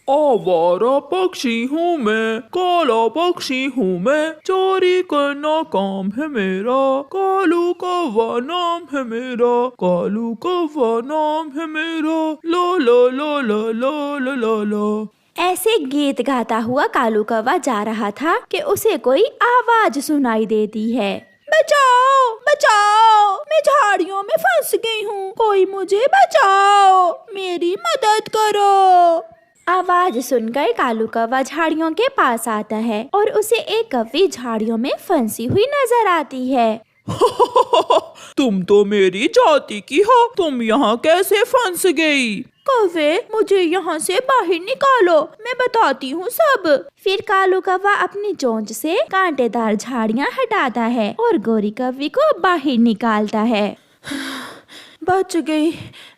आवारा पक्षी हूँ मैं, काला पक्षी हूँ मैं, चोरी करना काम है मेरा, कालू कौवा नाम है मेरा, कालू कौवा नाम है मेरा, लो लो लो लो लो लो लो लो। ऐसे गीत गाता हुआ कालू कौवा जा रहा था कि उसे कोई आवाज सुनाई देती है। बचाओ बचाओ, मैं झाड़ियों में फंस गई हूँ, कोई मुझे बचाओ, मेरी मदद करो। आवाज सुनकर कालू कौवा झाड़ियों के पास आता है और उसे एक कौवी झाड़ियों में फंसी हुई नजर आती है। तुम तो मेरी जाति की हो, तुम यहाँ कैसे फंस गई? कौवे, मुझे यहाँ से बाहर निकालो, मैं बताती हूँ सब। फिर कालू कौवा अपनी चोंच से कांटेदार झाड़ियाँ हटाता है और गोरी कौवी को बाहर निकालता है। बच गई,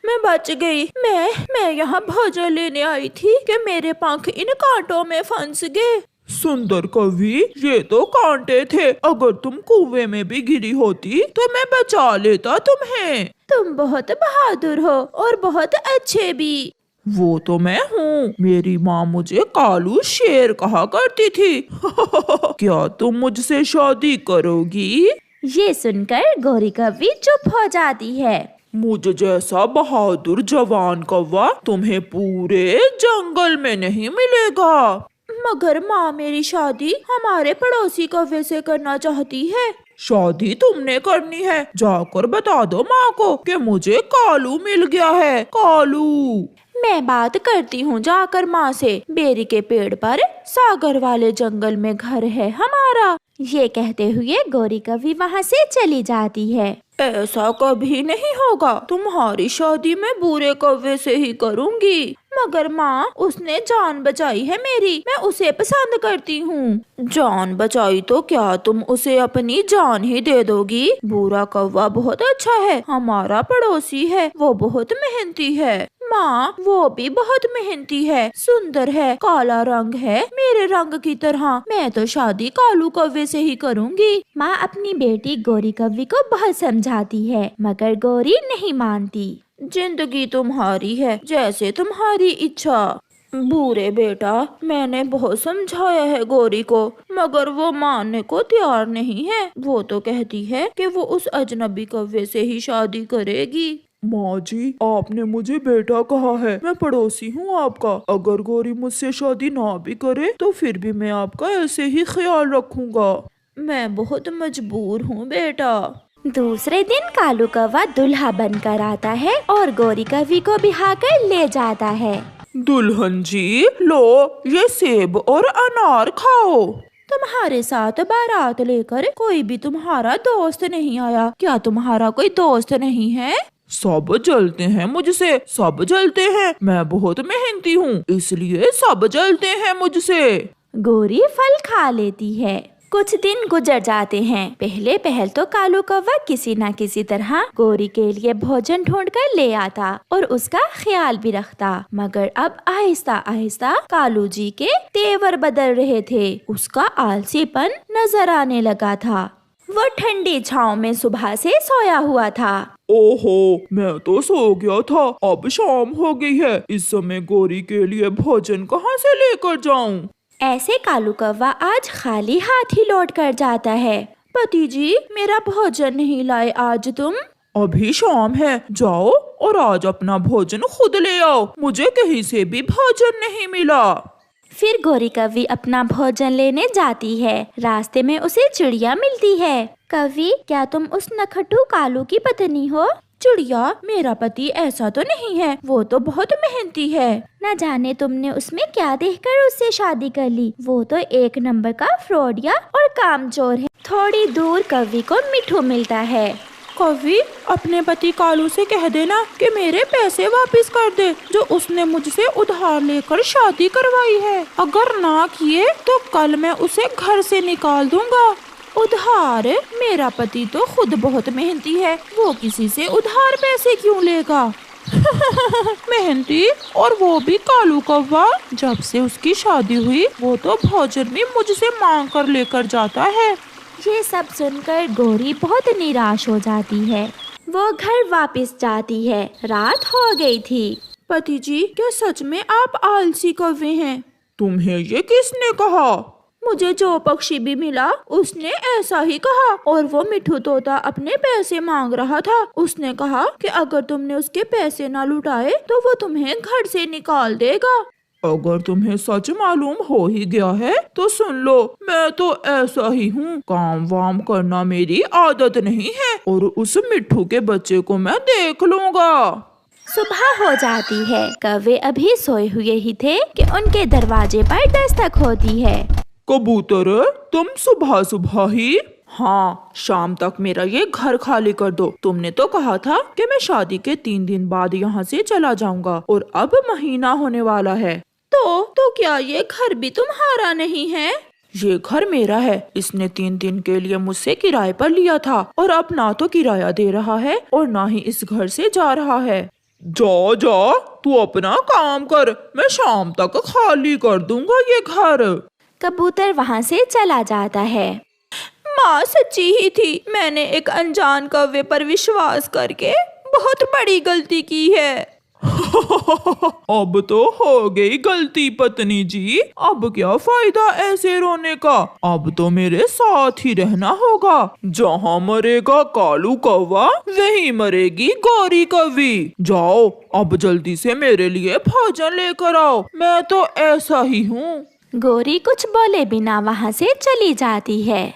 मैं बच गई। मैं यहाँ भोजन लेने आई थी कि मेरे पंख इन कांटों में फंस गए। सुंदर कवि, ये तो कांटे थे, अगर तुम कुएं में भी गिरी होती तो मैं बचा लेता तुम्हें। तुम बहुत बहादुर हो और बहुत अच्छे भी। वो तो मैं हूँ, मेरी माँ मुझे कालू शेर कहा करती थी। क्या तुम मुझसे शादी करोगी? ये सुनकर गोरी कौवी चुप हो जाती है। मुझ जैसा बहादुर जवान कौवा तुम्हें पूरे जंगल में नहीं मिलेगा। मगर माँ मेरी शादी हमारे पड़ोसी कौवे से करना चाहती है। शादी तुमने करनी है, जाकर बता दो माँ को कि मुझे कालू मिल गया है। कालू, मैं बात करती हूँ जाकर माँ से। बेरी के पेड़ पर सागर वाले जंगल में घर है हमारा। ये कहते हुए गोरी कौवी वहाँ से चली जाती है। ऐसा कभी नहीं होगा, तुम्हारी शादी मैं बुरे कौवे से ही करूँगी। मगर माँ, उसने जान बचाई है मेरी, मैं उसे पसंद करती हूँ। जान बचाई तो क्या तुम उसे अपनी जान ही दे दोगी? बुरा कौवा बहुत अच्छा है, हमारा पड़ोसी है, वो बहुत मेहनती है। माँ, वो भी बहुत मेहनती है, सुंदर है, काला रंग है मेरे रंग की तरह। मैं तो शादी कालू कौवे से ही करूँगी। माँ अपनी बेटी गोरी कौवी को बहुत समझाती है, मगर गोरी नहीं मानती। जिंदगी तुम्हारी है, जैसे तुम्हारी इच्छा। बूरे बेटा, मैंने बहुत समझाया है गोरी को, मगर वो मानने को तैयार नहीं है। वो तो कहती है कि वो उस अजनबी कौवे से ही शादी करेगी। माँ जी, आपने मुझे बेटा कहा है, मैं पड़ोसी हूँ आपका। अगर गोरी मुझसे शादी ना भी करे तो फिर भी मैं आपका ऐसे ही ख्याल रखूंगा। मैं बहुत मजबूर हूँ बेटा। दूसरे दिन कालू कौवा दूल्हा बनकर आता है और गोरी कौवी को बिहाकर ले जाता है। दुल्हन जी, लो ये सेब और अनार खाओ। तुम्हारे साथ बारात लेकर कोई भी तुम्हारा दोस्त नहीं आया, क्या तुम्हारा कोई दोस्त नहीं है? सब जलते हैं मुझसे, सब जलते हैं, मैं बहुत मेहनती हूँ, इसलिए सब जलते हैं मुझसे। गोरी फल खा लेती है। कुछ दिन गुजर जाते हैं। पहले पहल तो कालू कौवा किसी न किसी तरह गोरी के लिए भोजन ढूंढकर ले आता और उसका ख्याल भी रखता, मगर अब आहिस्ता आहिस्ता कालू जी के तेवर बदल रहे थे। उसका आलसीपन नजर आने लगा था। वो ठंडी छांव में सुबह से सोया हुआ था। ओहो, मैं तो सो गया था, अब शाम हो गई है, इस समय गोरी के लिए भोजन कहाँ से लेकर जाऊँ? ऐसे कालू कौवा आज खाली हाथ ही लौट कर जाता है। पति जी, मेरा भोजन नहीं लाए आज तुम? अभी शाम है, जाओ और आज अपना भोजन खुद ले आओ, मुझे कहीं से भी भोजन नहीं मिला। फिर गोरी कौवी अपना भोजन लेने जाती है। रास्ते में उसे चिड़िया मिलती है। कौवी, क्या तुम उस नखटू कालू की पत्नी हो? चिड़िया, मेरा पति ऐसा तो नहीं है, वो तो बहुत मेहनती है। न जाने तुमने उसमें क्या देखकर उससे शादी कर ली, वो तो एक नंबर का फ्रॉडिया और कामचोर है। थोड़ी दूर कौवी को मिठू मिलता है। कौवी, अपने पति कालू से कह देना कि मेरे पैसे वापस कर दे, जो उसने मुझसे उधार लेकर शादी करवाई है। अगर ना किए तो कल मैं उसे घर से निकाल दूंगा। उधार? मेरा पति तो खुद बहुत मेहनती है, वो किसी से उधार पैसे क्यों लेगा? मेहनती, और वो भी कालू कौवा। जब से उसकी शादी हुई वो तो भोजन भी मुझसे मांग कर लेकर जाता है। ये सब सुनकर गोरी बहुत निराश हो जाती है। वो घर वापस जाती है। रात हो गई थी। पति जी, क्या सच में आप आलसी कौवे हैं? तुम्हें ये किसने कहा? मुझे जो पक्षी भी मिला उसने ऐसा ही कहा, और वो मिठू तोता अपने पैसे मांग रहा था। उसने कहा कि अगर तुमने उसके पैसे ना लुटाए तो वो तुम्हें घर से निकाल देगा। अगर तुम्हें सच मालूम हो ही गया है तो सुन लो, मैं तो ऐसा ही हूँ। काम वाम करना मेरी आदत नहीं है, और उस मिट्ठू के बच्चे को मैं देख लूँगा। सुबह हो जाती है। कौवे अभी सोए हुए ही थे कि उनके दरवाजे पर दस्तक होती है। कबूतर, तुम सुबह सुबह ही? हाँ, शाम तक मेरा ये घर खाली कर दो। तुमने तो कहा था कि मैं शादी के 3 दिन बाद यहाँ से चला जाऊँगा, और अब महीना होने वाला है। तो क्या ये घर भी तुम्हारा नहीं है? ये घर मेरा है। इसने 3 दिन के लिए मुझसे किराए पर लिया था, और अब ना तो किराया दे रहा है और ना ही इस घर से जा रहा है। जा जा, तू अपना काम कर, मैं शाम तक खाली कर दूंगा ये घर। कबूतर वहाँ से चला जाता है। माँ सच्ची ही थी, मैंने एक अनजान कौवे पर विश्वास करके बहुत बड़ी गलती की है। अब तो हो गई गलती पत्नी जी, अब क्या फायदा ऐसे रोने का? अब तो मेरे साथ ही रहना होगा। जहाँ मरेगा कालू कौवा, वहीं मरेगी गौरी कौवी। जाओ, अब जल्दी से मेरे लिए भोजन लेकर आओ, मैं तो ऐसा ही हूँ। गौरी कुछ बोले बिना वहाँ से चली जाती है।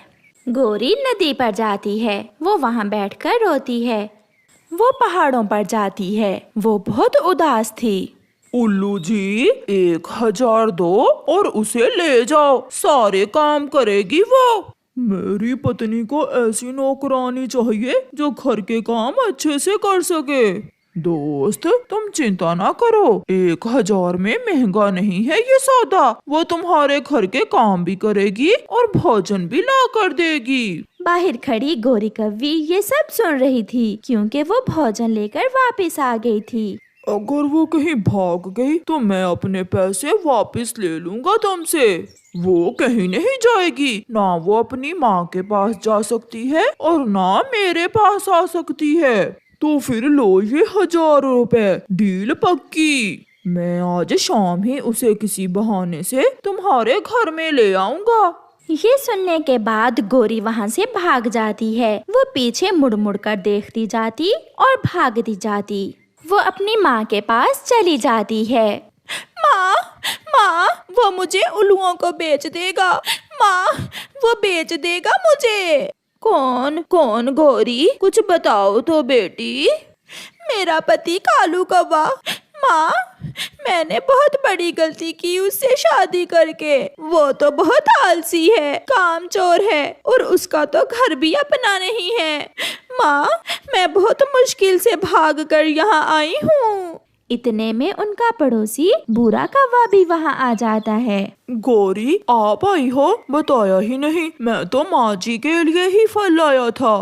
गौरी नदी पर जाती है। वो वहाँ बैठकर रोती है। वो पहाड़ों पर जाती है। वो बहुत उदास थी। उल्लू जी, 1000 दो और उसे ले जाओ, सारे काम करेगी वो। मेरी पत्नी को ऐसी नौकरानी चाहिए जो घर के काम अच्छे से कर सके। दोस्त, तुम चिंता ना करो, 1000 में महंगा नहीं है ये सौदा। वो तुम्हारे घर के काम भी करेगी और भोजन भी ला कर देगी। बाहर खड़ी गौरी कौवी ये सब सुन रही थी, क्योंकि वो भोजन लेकर वापस आ गई थी। अगर वो कहीं भाग गई तो मैं अपने पैसे वापस ले लूंगा तुमसे। वो कहीं नहीं जाएगी, ना वो अपनी माँ के पास जा सकती है और ना मेरे पास आ सकती है। तो फिर लो ये 1000 रुपए, डील पक्की। मैं आज शाम ही उसे किसी बहाने से तुम्हारे घर में ले आऊंगा। ये सुनने के बाद गौरी वहाँ से भाग जाती है। वो पीछे मुड़ मुड़ कर देखती जाती और भागती जाती। वो अपनी माँ के पास चली जाती है। माँ, माँ, वो मुझे उल्लुओं को बेच देगा। माँ, वो बेच देगा मुझे। कौन कौन गौरी, कुछ बताओ तो बेटी। मेरा पति कालू कौवा। माँ, मैंने बहुत बड़ी गलती की उससे शादी करके। वो तो बहुत आलसी है, कामचोर है, और उसका तो घर भी अपना नहीं है। माँ, मैं बहुत मुश्किल से भागकर यहाँ आई हूँ। इतने में उनका पड़ोसी बूढ़ा कौवा भी वहाँ आ जाता है। गौरी, आप आई हो? बताया ही नहीं। मैं तो माँ जी के लिए ही फल लाया था।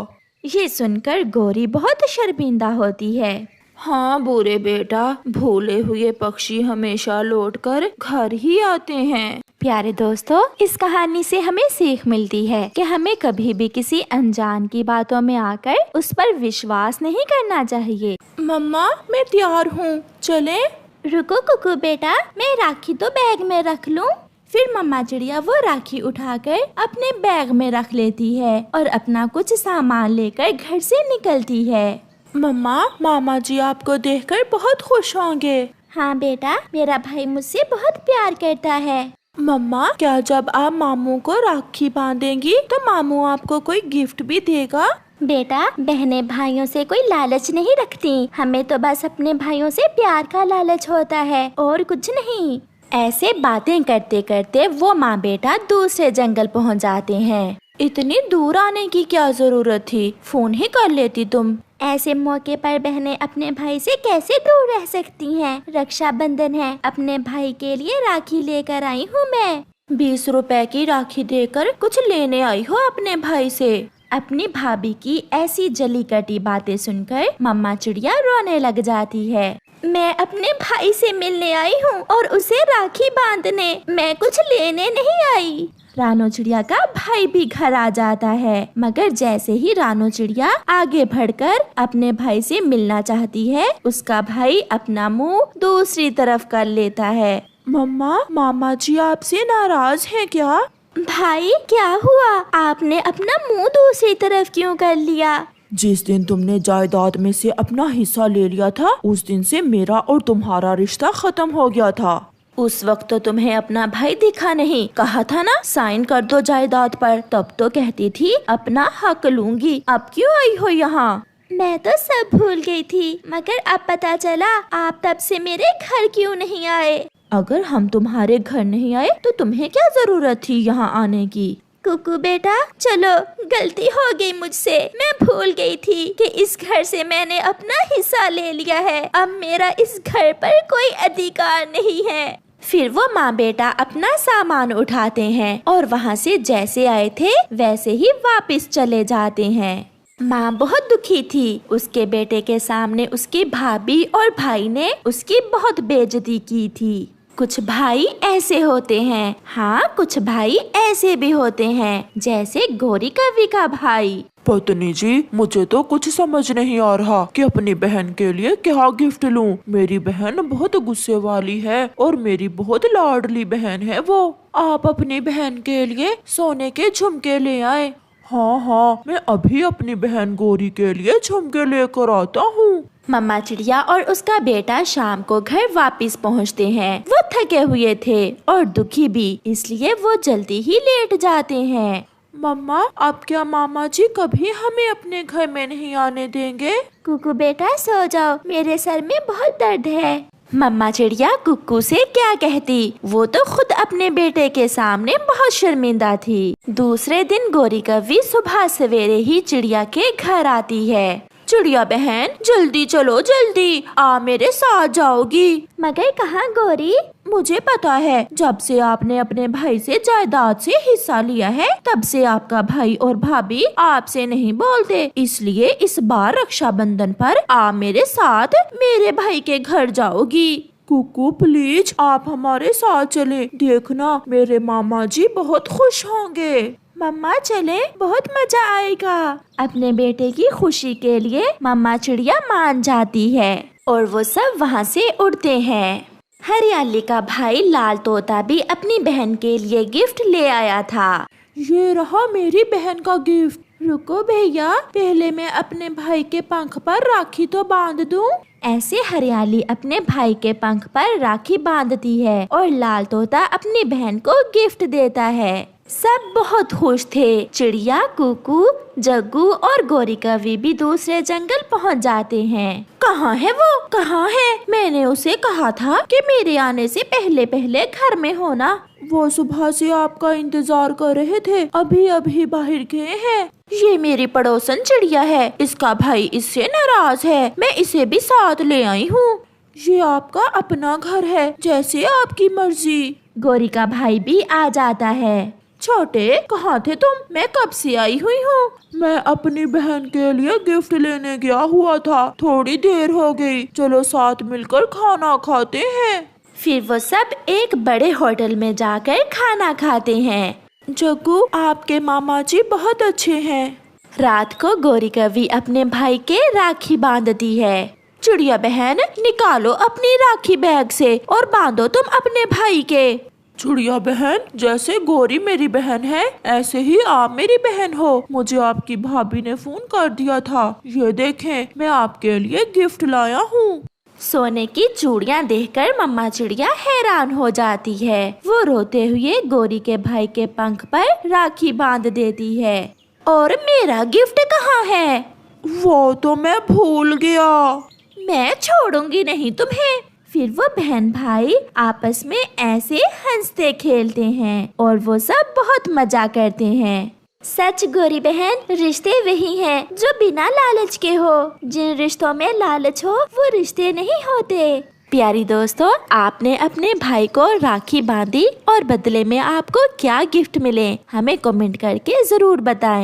ये सुनकर गौरी बहुत शर्मिंदा होती है। हाँ बूढ़े बेटा, भूले हुए पक्षी हमेशा लौटकर घर ही आते हैं। प्यारे दोस्तों, इस कहानी से हमें सीख मिलती है कि हमें कभी भी किसी अनजान की बातों में आकर उस पर विश्वास नहीं करना चाहिए। मम्मा, मैं तैयार हूँ, चलें? रुको कुकू बेटा, मैं राखी तो बैग में रख लूँ। फिर मम्मा चिड़िया वो राखी उठाकर अपने बैग में रख लेती है और अपना कुछ सामान लेकर घर से निकलती है। मम्मा, मामा जी आपको देखकर बहुत खुश होंगे। हाँ बेटा, मेरा भाई मुझसे बहुत प्यार करता है। मम्मा, क्या जब आप मामू को राखी बांधेंगी तो मामू आपको कोई गिफ्ट भी देगा? बेटा, बहनें भाइयों से कोई लालच नहीं रखती। हमें तो बस अपने भाइयों से प्यार का लालच होता है और कुछ नहीं। ऐसे बातें करते करते वो माँ बेटा दूसरे जंगल पहुँच जाते हैं। इतनी दूर आने की क्या जरूरत थी, फोन ही कर लेती तुम। ऐसे मौके पर बहनें अपने भाई से कैसे दूर रह सकती हैं? रक्षाबंधन है, अपने भाई के लिए राखी लेकर आई हूँ मैं। 20 रुपए की राखी देकर कुछ लेने आई हो अपने भाई से? अपनी भाभी की ऐसी जली कटी बातें सुनकर मम्मा चिड़िया रोने लग जाती है। मैं अपने भाई से मिलने आई हूँ और उसे राखी बांधने, मैं कुछ लेने नहीं आई। रानो चिड़िया का भाई भी घर आ जाता है, मगर जैसे ही रानो चिड़िया आगे बढ़कर अपने भाई से मिलना चाहती है, उसका भाई अपना मुंह दूसरी तरफ कर लेता है। मम्मा, मामा जी आपसे नाराज हैं क्या? भाई क्या हुआ? आपने अपना मुंह दूसरी तरफ क्यों कर लिया? जिस दिन तुमने जायदाद में से अपना हिस्सा ले लिया था, उस दिन से मेरा और तुम्हारा रिश्ता खत्म हो गया था। उस वक्त तो तुम्हें अपना भाई दिखा नहीं, कहा था ना साइन कर दो जायदाद पर, तब तो कहती थी अपना हक लूंगी। अब क्यों आई हो यहाँ? मैं तो सब भूल गई थी, मगर अब पता चला आप तब से मेरे घर क्यों नहीं आए। अगर हम तुम्हारे घर नहीं आए तो तुम्हें क्या जरूरत थी यहाँ आने की? कुकू बेटा चलो, गलती हो गई मुझसे, मैं भूल गई थी कि इस घर से मैंने अपना हिस्सा ले लिया है। अब मेरा इस घर पर कोई अधिकार नहीं है। फिर वो माँ बेटा अपना सामान उठाते हैं और वहाँ से जैसे आए थे वैसे ही वापस चले जाते हैं। माँ बहुत दुखी थी। उसके बेटे के सामने उसकी भाभी और भाई ने उसकी बहुत बेइज्जती की थी। कुछ भाई ऐसे होते हैं, हाँ कुछ भाई ऐसे भी होते हैं, जैसे गौरी कवि का भाई। पत्नी जी, मुझे तो कुछ समझ नहीं आ रहा कि अपनी बहन के लिए क्या गिफ्ट लूं। मेरी बहन बहुत गुस्से वाली है और मेरी बहुत लाडली बहन है वो। आप अपनी बहन के लिए सोने के झुमके ले आए। हाँ, मैं अभी अपनी बहन गौरी के लिए झुमके लेकर आता हूँ। मम्मा चिड़िया और उसका बेटा शाम को घर वापस पहुँचते हैं। वो थके हुए थे और दुखी भी, इसलिए वो जल्दी ही लेट जाते हैं। मम्मा, अब क्या मामा जी कभी हमें अपने घर में नहीं आने देंगे? कुकू बेटा सो जाओ, मेरे सर में बहुत दर्द है। मम्मा चिड़िया कुक्कू से क्या कहती, वो तो खुद अपने बेटे के सामने बहुत शर्मिंदा थी। दूसरे दिन गौरी कवि सुबह सवेरे ही चिड़िया के घर आती है। चिड़िया बहन जल्दी चलो, जल्दी आ, मेरे साथ जाओगी। मगर कहाँ गौरी? मुझे पता है, जब से आपने अपने भाई से जायदाद से हिस्सा लिया है, तब से आपका भाई और भाभी आपसे नहीं बोलते। इसलिए इस बार रक्षाबंधन पर आप मेरे साथ मेरे भाई के घर जाओगी। कुकू प्लीज, आप हमारे साथ चले, देखना मेरे मामा जी बहुत खुश होंगे। मम्मा चले, बहुत मजा आएगा। अपने बेटे की खुशी के लिए मम्मा चिड़िया मान जाती है और वो सब वहाँ से उड़ते हैं। हरियाली का भाई लाल तोता भी अपनी बहन के लिए गिफ्ट ले आया था। ये रहा मेरी बहन का गिफ्ट। रुको भैया, पहले मैं अपने भाई के पंख पर राखी तो बांध दूं। ऐसे हरियाली अपने भाई के पंख पर राखी बांधती है और लाल तोता अपनी बहन को गिफ्ट देता है। सब बहुत खुश थे। चिड़िया, कुकू, जग्गू और गौरी कवि भी दूसरे जंगल पहुंच जाते हैं। कहाँ है वो? कहाँ है? मैंने उसे कहा था कि मेरे आने से पहले पहले घर में होना। वो सुबह से आपका इंतजार कर रहे थे, अभी अभी बाहर गए हैं। ये मेरी पड़ोसन चिड़िया है, इसका भाई इससे नाराज है, मैं इसे भी साथ ले आई हूँ। ये आपका अपना घर है, जैसे आपकी मर्जी। गौरी का भाई भी आ जाता है। छोटे, कहाँ थे तुम? मैं कब से आई हुई हूँ। मैं अपनी बहन के लिए गिफ्ट लेने गया हुआ था, थोड़ी देर हो गई। चलो साथ मिलकर खाना खाते हैं। फिर वो सब एक बड़े होटल में जाकर खाना खाते हैं। जग्गू, आपके मामा जी बहुत अच्छे हैं। रात को गौरी कवि अपने भाई के राखी बांधती है। चिड़िया बहन, निकालो अपनी राखी बैग से और बांधो तुम अपने भाई के। चिड़िया बहन, जैसे गौरी मेरी बहन है, ऐसे ही आप मेरी बहन हो। मुझे आपकी भाभी ने फोन कर दिया था। ये देखें, मैं आपके लिए गिफ्ट लाया हूँ। सोने की चूड़ियाँ देखकर मम्मा चिड़िया हैरान हो जाती है। वो रोते हुए गौरी के भाई के पंख पर राखी बांध देती है। और मेरा गिफ्ट कहाँ है? वो तो मैं भूल गया। मैं छोड़ूंगी नहीं तुम्हें। फिर वो बहन भाई आपस में ऐसे हंसते खेलते हैं और वो सब बहुत मजा करते हैं। सच गौरी बहन, रिश्ते वही हैं जो बिना लालच के हो। जिन रिश्तों में लालच हो वो रिश्ते नहीं होते। प्यारी दोस्तों, आपने अपने भाई को राखी बांधी और बदले में आपको क्या गिफ्ट मिले, हमें कमेंट करके जरूर बताएं।